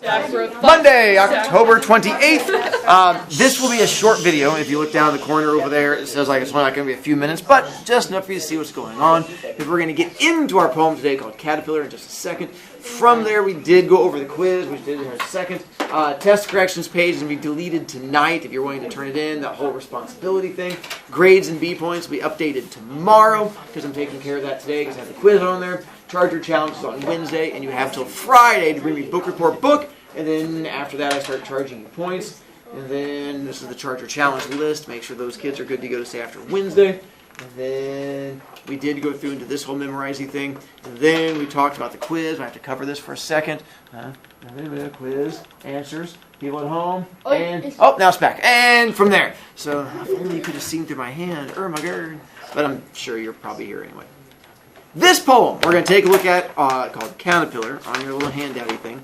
Monday, October 28th. This will be a short video. If you look down in the corner over there, it says like it's only going to be a few minutes, but just enough for you to see what's going on. Because we're going to get into our poem today called Caterpillar in just a second. From there, we did go over the quiz, which did in a second. Test corrections page is going to be deleted tonight if you're willing to turn it in, that whole responsibility thing. Grades and B points will be updated tomorrow because I'm taking care of that today because I have the quiz on there. Charger challenge is on Wednesday, and you have till Friday to bring me book report book, and then after that I start charging you points. And then this is the Charger challenge list. Make sure those kids are good to go to stay after Wednesday. And then we did go through into this whole memorizing thing. And then we talked about the quiz. I have to cover this for a second. Quiz, answers, people at home, and... Oh, now it's back. And from there. So if only you could have seen through my hand. Oh my God. But I'm sure you're probably here anyway. This poem we're going to take a look at called Caterpillar on your little handouty thing.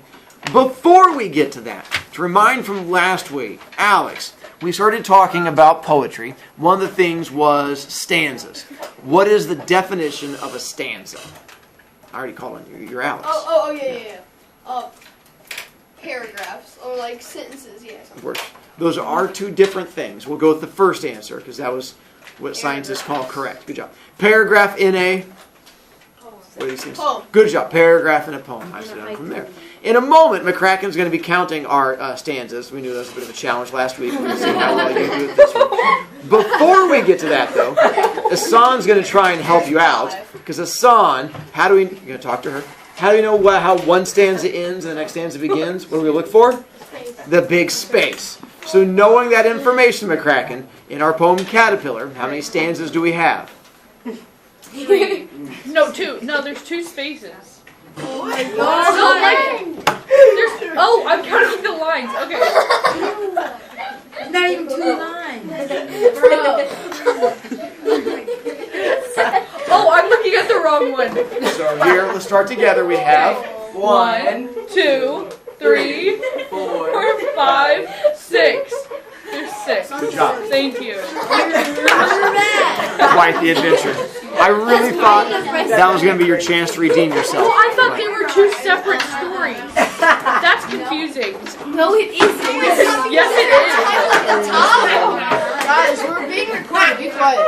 Before we get to that, to remind from last week, Alex, we started talking about poetry. One of the things was stanzas. What is the definition of a stanza? I already called on you. You're Alex. Yeah. Paragraphs or like sentences, yes. Of course. Those are two different things. We'll go with the first answer because that was what scientists call correct. Good job. Paragraph in a... What are these things? Poem. Good job. Paragraph in a poem. I sit down from there. In a moment, McCracken's going to be counting our stanzas. We knew that was a bit of a challenge last week. We're going to see how well you do with this one. Before we get to that, though, Hassan's going to try and help you out. Because Hassan, you're going to talk to her. How do we know how one stanza ends and the next stanza begins? What do we look for? The big space. So knowing that information, McCracken, in our poem Caterpillar, how many stanzas do we have? 3. No, 2. No, there's 2 spaces. Oh my God! I'm counting the lines. Okay. Not even 2 lines. I'm looking at the wrong one. So here, let's start together. We have 1, 2, 3, 4, 5, 6. There's 6. Good job. Thank you. Quite the adventure. I really thought that was going to be your chance to redeem yourself. Well, I thought they were 2 separate stories. That's confusing. No, it isn't. Yes, Guys, we're being recorded. Be quiet.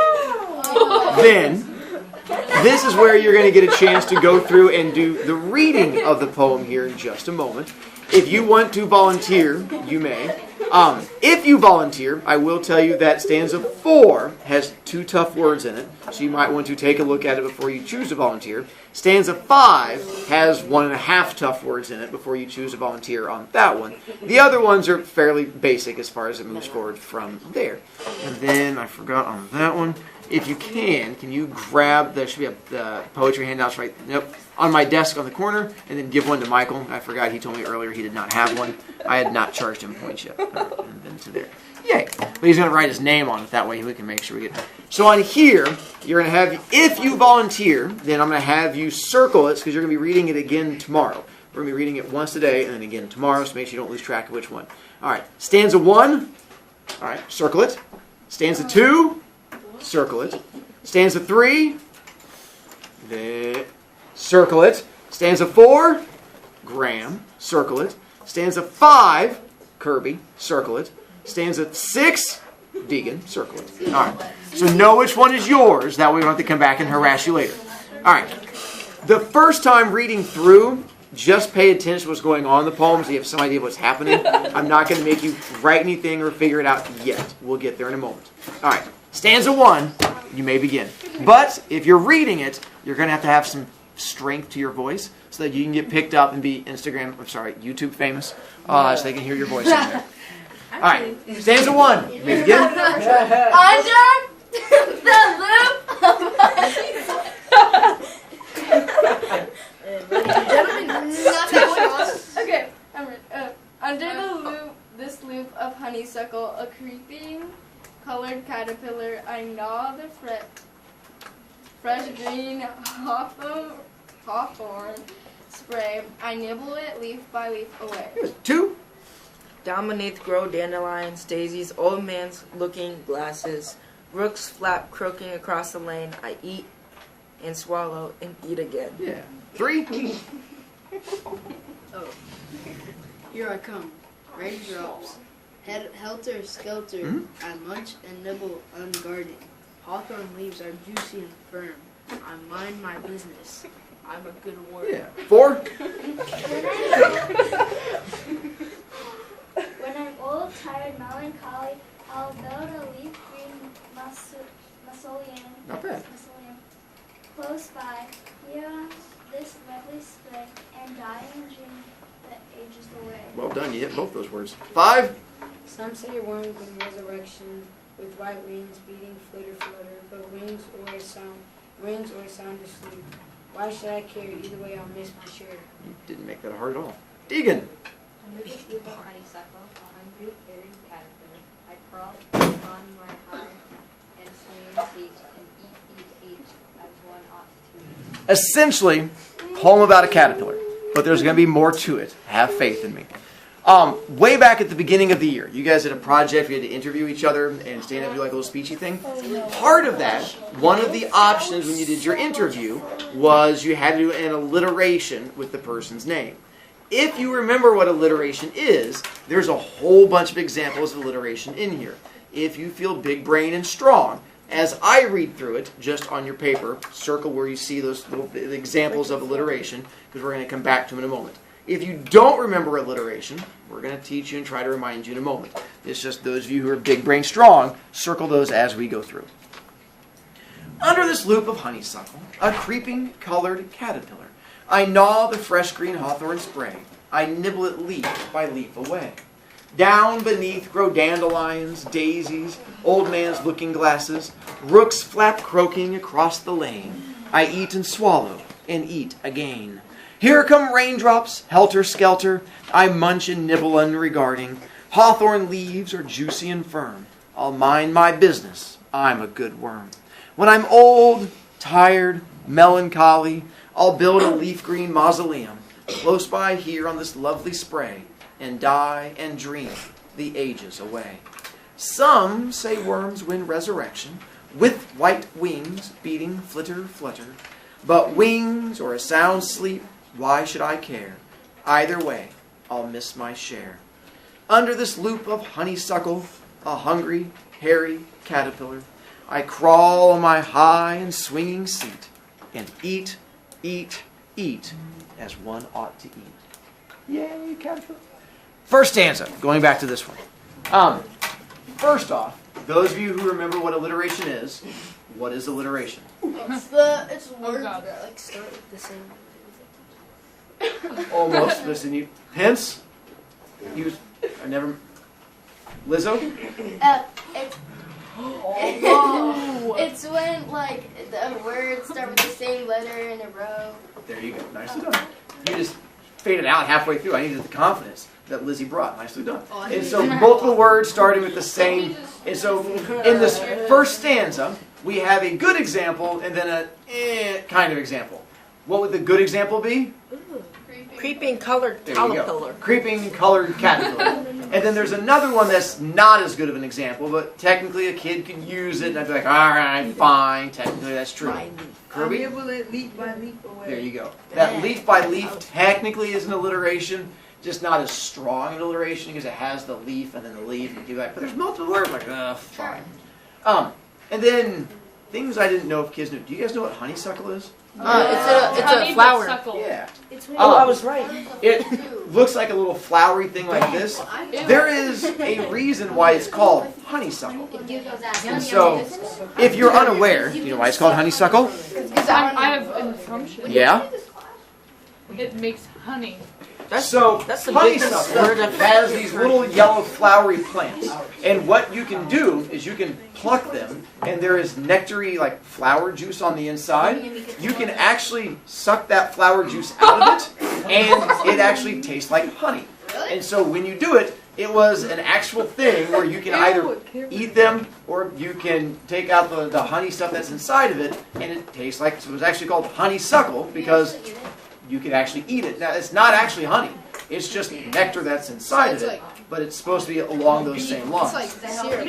Then, this is where you're going to get a chance to go through and do the reading of the poem here in just a moment. If you want to volunteer, you may. If you volunteer, I will tell you that stanza 4 has 2 tough words in it, so you might want to take a look at it before you choose to volunteer. Stanza 5 has 1.5 tough words in it before you choose to volunteer on that one. The other ones are fairly basic as far as it moves forward from there. And then, I forgot on that one, if you can you grab, there should be the poetry handouts right, on my desk on the corner, and then give one to Michael. I forgot, he told me earlier he did not have one. I had not charged him points yet. And then to there. Yay. But he's going to write his name on it, that way we can make sure we get it. So on here, you're going to have, if you volunteer, then I'm going to have you circle it, because you're going to be reading it again tomorrow. We're going to be reading it once today, and then again tomorrow, so make sure you don't lose track of which one. Alright, stanza 1, alright, circle it. Stanza 2, circle it. Stanza 3, circle it. Stanza 4, Graham, circle it. Stanza 5, Kirby, circle it. Stanza 6, Deegan, circle it. Alright, so know which one is yours, that way we don't have to come back and harass you later. Alright, the first time reading through, just pay attention to what's going on in the poem so you have some idea of what's happening. I'm not going to make you write anything or figure it out yet. We'll get there in a moment. Alright, stanza 1, you may begin. But if you're reading it, you're going to have some strength to your voice so that you can get picked up and be YouTube famous, so they can hear your voice in there. Alright, stanza 1, you may begin. Under the loop of Okay, I'm ready. Under this loop of honeysuckle, a creeping colored caterpillar, I gnaw the fresh green hawthorn spray. I nibble it leaf by leaf away. 2. Down beneath grow dandelions, daisies, old man's looking glasses. Rooks flap croaking across the lane. I eat and swallow and eat again. Yeah. 3. Here I come. Raindrops. Helter skelter. I munch and nibble unguarded. Hawthorn leaves are juicy and firm. I mind my business. I'm a good worm. Yeah. 4. When I'm old, tired, melancholy, I'll build a leaf green mausoleum. Not bad. Close by, here on this lovely spray, and die and dream the ages away. Well done. You hit both those words. 5. Some say worms in resurrection, with white wings beating flitter flutter, but wings or a sound asleep. Why should I care? Either way, I'll miss my share. You didn't make that hard at all. Deegan. Under the sleep of honeysuckle, a hungry, hairy caterpillar, I crawl upon my high and swinging seat and eat, as one ought to. Essentially, poem about a caterpillar, but there's going to be more to it. Have faith in me. Way back at the beginning of the year, you guys did a project. We had to interview each other and stand up and do like a little speechy thing. Part of that, one of the options when you did your interview was you had to do an alliteration with the person's name. If you remember what alliteration is, there's a whole bunch of examples of alliteration in here. If you feel big brain and strong, as I read through it, just on your paper, circle where you see those little examples of alliteration, because we're going to come back to them in a moment. If you don't remember alliteration, we're going to teach you and try to remind you in a moment. It's just those of you who are big brain strong, circle those as we go through. Under this loop of honeysuckle, a creeping colored caterpillar, I gnaw the fresh green hawthorn spray. I nibble it leaf by leaf away. Down beneath grow dandelions, daisies, old man's looking glasses, rooks flap croaking across the lane. I eat and swallow and eat again. Here come raindrops, helter-skelter, I munch and nibble unregarding. Hawthorn leaves are juicy and firm. I'll mind my business, I'm a good worm. When I'm old, tired, melancholy, I'll build a leaf-green mausoleum close by here on this lovely spray and die and dream the ages away. Some say worms win resurrection with white wings beating flitter, flutter. But wings or a sound sleep, why should I care? Either way, I'll miss my share. Under this loop of honeysuckle, a hungry, hairy caterpillar, I crawl on my high and swinging seat and eat, eat, eat as one ought to eat. Yay, caterpillar. First stanza, going back to this one. First off, those of you who remember what alliteration is, what is alliteration? It's words God. that like start with the same. Almost. Listen, you. Hence, I never. Lizzo? It's when like the words start with the same letter in a row. There you go. Nicely done. You just faded out halfway through. I needed the confidence that Lizzie brought. Nicely done. And so multiple words starting with the same. And so in this first stanza, we have a good example and then a kind of example. What would the good example be? Creeping colored There you go. caterpillar. Creeping colored caterpillar. And then there's another one that's not as good of an example, but technically a kid can use it, and I'd be like, all right, fine, technically that's true. Kirby? Nibble it leaf by leaf away. There you go. That leaf by leaf technically is an alliteration, just not as strong an alliteration because it has the leaf and then the leaf, and you're like, but there's multiple words, like, fine. And then things I didn't know if kids knew. Do you guys know what honeysuckle is? It's a flower. Yeah. Oh, I was right. It looks like a little flowery thing like this. There is a reason why it's called honeysuckle. And so, if you're unaware, do you know why it's called honeysuckle? I have an assumption. Yeah? It makes honey. That's So, the biggest honeysuckle word I've has these little yellow flowery plants. And what you can do is you can pluck them, and there is nectary, like flower juice on the inside. You can actually suck that flower juice out of it, and it actually tastes like honey. And so when you do it, it was an actual thing where you can either eat them or you can take out the honey stuff that's inside of it, and it tastes like, so it was actually called honeysuckle because you could actually eat it. Now, it's not actually honey. It's just nectar that's inside of it, but it's supposed to be along those same lines. It's like syrup.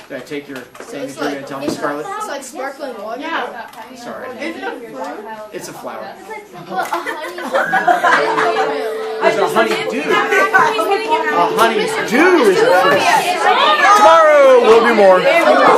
Did I take your saying that you were going to tell me, Scarlett? It's like sparkling water. Yeah. Sorry. It's a flower. It's like There's a honeydew. Tomorrow will be more.